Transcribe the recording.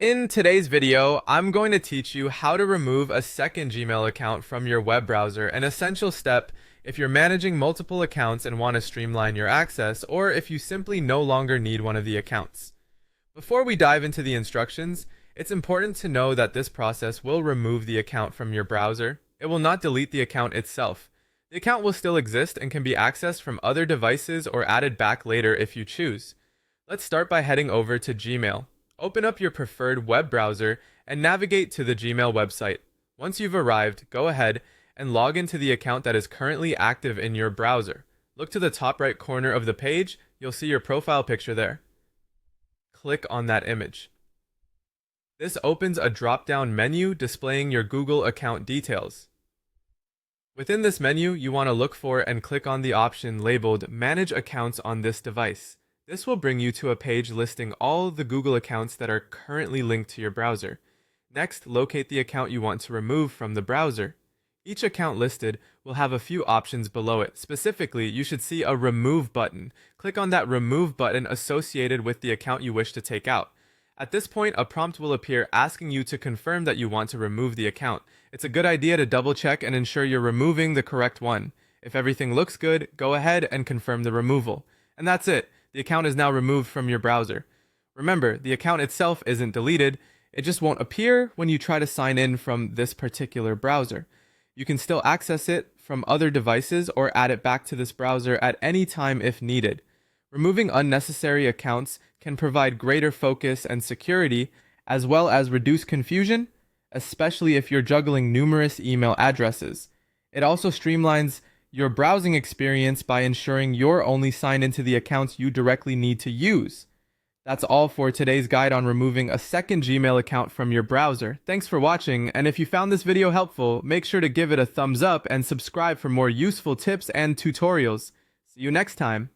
In today's video, I'm going to teach you how to remove a second Gmail account from your web browser, an essential step if you're managing multiple accounts and want to streamline your access, or if you simply no longer need one of the accounts. Before we dive into the instructions, it's important to know that this process will remove the account from your browser. It will not delete the account itself. The account will still exist and can be accessed from other devices or added back later if you choose. Let's start by heading over to Gmail. Open up your preferred web browser and navigate to the Gmail website. Once you've arrived, go ahead and log into the account that is currently active in your browser. Look to the top right corner of the page, you'll see your profile picture there. Click on that image. This opens a drop-down menu displaying your Google account details. Within this menu, you want to look for and click on the option labeled Manage Accounts on this device. This will bring you to a page listing all the Google accounts that are currently linked to your browser. Next, locate the account you want to remove from the browser. Each account listed will have a few options below it. Specifically, you should see a Remove button. Click on that Remove button associated with the account you wish to take out. At this point, a prompt will appear asking you to confirm that you want to remove the account. It's a good idea to double check and ensure you're removing the correct one. If everything looks good, go ahead and confirm the removal. And that's it. The account is now removed from your browser. Remember, the account itself isn't deleted, it just won't appear when you try to sign in from this particular browser. You can still access it from other devices or add it back to this browser at any time if needed. Removing unnecessary accounts can provide greater focus and security, as well as reduce confusion, especially if you're juggling numerous email addresses. It also streamlines your browsing experience by ensuring you're only signed into the accounts you directly need to use. That's all for today's guide on removing a second Gmail account from your browser. Thanks for watching, and if you found this video helpful, make sure to give it a thumbs up and subscribe for more useful tips and tutorials. See you next time.